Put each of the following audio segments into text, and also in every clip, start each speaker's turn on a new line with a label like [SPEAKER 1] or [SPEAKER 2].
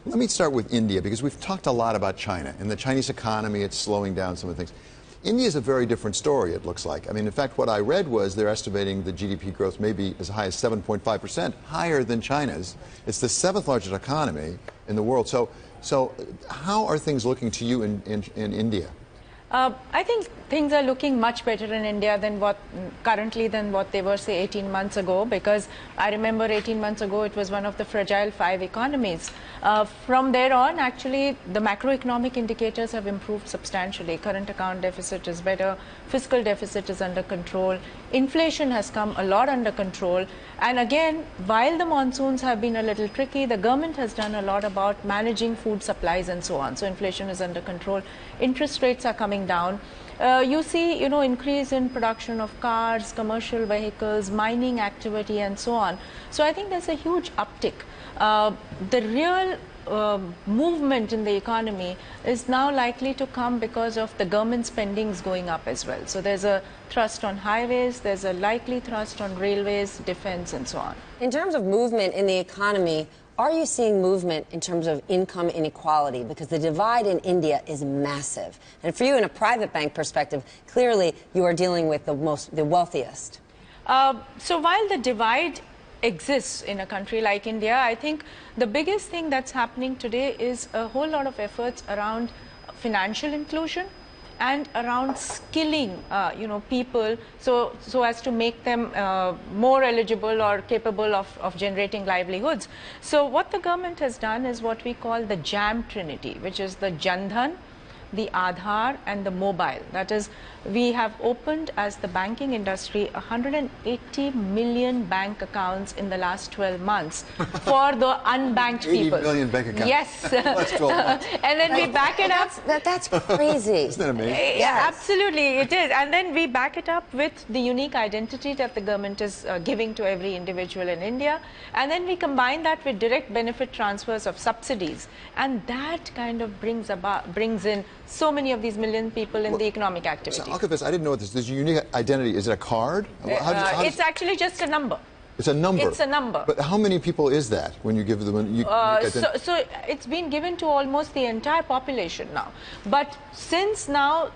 [SPEAKER 1] Let me start with India, because we've talked a lot about China and the Chinese economy. It's slowing down some of the things. India is a very different story, it looks like. I mean, in fact, what I read was they're estimating the GDP growth may be as high as 7.5%, higher than China's. It's the seventh largest economy in the world. So how are things looking to you in India?
[SPEAKER 2] I think things are looking much better in India than what they were, say, 18 months ago, because I remember 18 months ago it was one of the fragile 5 economies. From there on, actually, the macroeconomic indicators have improved substantially. Current account deficit is better, fiscal deficit is under control, inflation has come a lot under control. And again, while the monsoons have been a little tricky, the government has done a lot about managing food supplies and so on. So inflation is under control, interest rates are coming down. You see, increase in production of cars, commercial vehicles, mining activity, and so on. So I think there's a huge uptick. The real movement in the economy is now likely to come because of the government spendings going up as well. So there's a thrust on highways, there's a likely thrust on railways, defense, and so on.
[SPEAKER 3] In terms of movement in the economy, are you seeing movement in terms of income inequality? Because the divide in India is massive. And for you, in a private bank perspective, clearly you are dealing with the wealthiest.
[SPEAKER 2] So while the divide exists in a country like India, I think the biggest thing that's happening today is a whole lot of efforts around financial inclusion and around skilling, people so as to make them more eligible or capable of generating livelihoods. So what the government has done is what we call the JAM Trinity, which is the Jan Dhan, the Aadhaar, and the mobile. That is, we have opened, as the banking industry, 180 million bank accounts in the last 12 months for the unbanked people.
[SPEAKER 1] 80 million bank accounts.
[SPEAKER 2] Yes.
[SPEAKER 1] That's 12 months.
[SPEAKER 2] And then we back it up.
[SPEAKER 3] That's crazy.
[SPEAKER 1] Isn't that amazing?
[SPEAKER 2] Yeah, absolutely, it is. And then we back it up with the unique identity that the government is giving to every individual in India. And then we combine that with direct benefit transfers of subsidies. And that kind of brings in so many of these million people in the economic activity.
[SPEAKER 1] So, I'll confess, I didn't know what this unique identity. Is it a card?
[SPEAKER 2] It's actually just a number.
[SPEAKER 1] It's a number.
[SPEAKER 2] It's a number.
[SPEAKER 1] But how many people is that when you give them?
[SPEAKER 2] So it's been given to almost the entire population now. But since now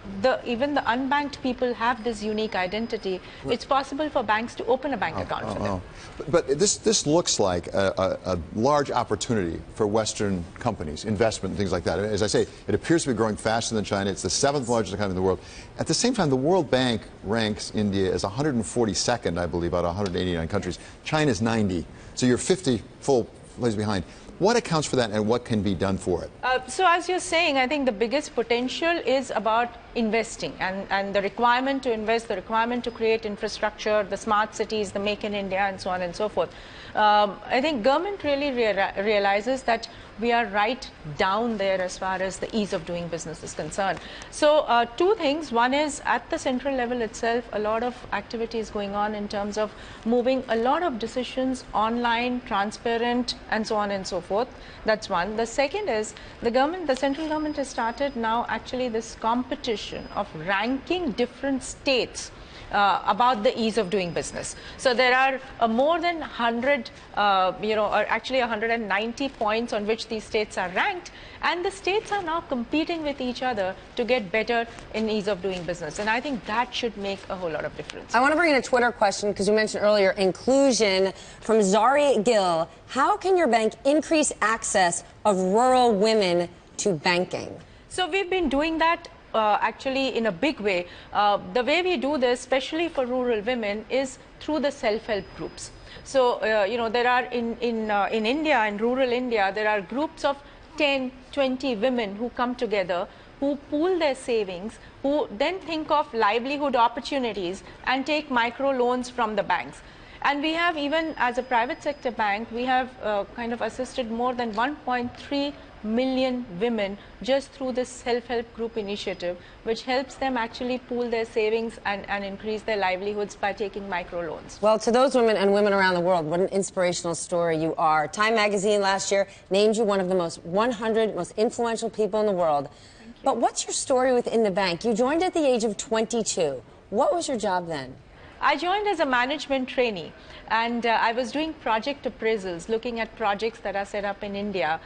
[SPEAKER 2] even the unbanked people have this unique identity, it's possible for banks to open a bank account for them.
[SPEAKER 1] But this looks like a large opportunity for Western companies, investment and things like that. As I say, it appears to be growing faster than China. It's the 7th largest economy in the world. At the same time, the World Bank ranks India as 142nd, I believe, out of 189 countries. China's 90, so you're 50 full places behind. What accounts for that, and what can be done for it?
[SPEAKER 2] So as you're saying, I think the biggest potential is about investing and the requirement to invest, the requirement to create infrastructure, the smart cities, the Make in India, and so on and so forth. I think government really realizes that we are right down there as far as the ease of doing business is concerned. So two things. One is, at the central level itself, a lot of activity is going on in terms of moving a lot of decisions online, transparent, and so on and so forth. That's one. The second is the central government has started now actually this competition of ranking different states about the ease of doing business. So there are more than 100, or actually 190 points on which these states are ranked, and the states are now competing with each other to get better in ease of doing business. And I think that should make a whole lot of difference.
[SPEAKER 3] I want to bring in a Twitter question, because you mentioned earlier inclusion, from Zari Gill. How can your bank increase access of rural women to banking?
[SPEAKER 2] So we've been doing that actually in a big way. The way we do this, especially for rural women, is through the self-help groups. So there are in India, in rural India, there are groups of 10, 20 women who come together, who pool their savings, who then think of livelihood opportunities and take micro loans from the banks. And we have, even as a private sector bank, we have kind of assisted more than 1.3 million women just through this self-help group initiative, which helps them actually pool their savings and increase their livelihoods by taking micro loans.
[SPEAKER 3] Well, to those women and women around the world, what an inspirational story you are. Time magazine last year named you one of the 100 most influential people in the world.
[SPEAKER 2] Thank you.
[SPEAKER 3] But what's your story within the bank? You joined at the age of 22. What was your job then?
[SPEAKER 2] I joined as a management trainee, and I was doing project appraisals, looking at projects that are set up in India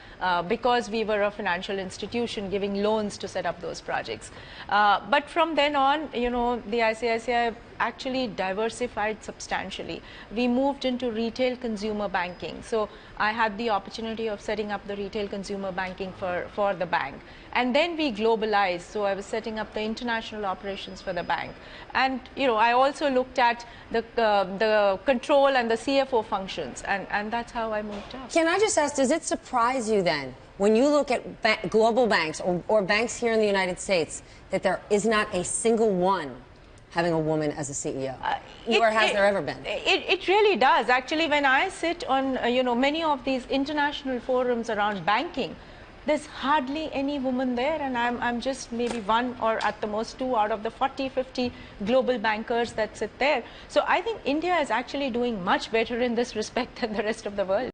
[SPEAKER 2] because we were a financial institution giving loans to set up those projects. But from then on, the ICICI actually diversified substantially. We moved into retail consumer banking. So I had the opportunity of setting up the retail consumer banking for the bank. And then we globalized. So I was setting up the international operations for the bank. And I also looked at the control and the CFO functions, and that's how I moved up.
[SPEAKER 3] Can I just ask, does it surprise you then, when you look at global banks or banks here in the United States, that there is not a single one having a woman as a CEO? Nor has there ever been.
[SPEAKER 2] It really does. Actually, when I sit on many of these international forums around banking, there's hardly any woman there, and I'm just maybe one or at the most two out of the 40, 50 global bankers that sit there. So I think India is actually doing much better in this respect than the rest of the world.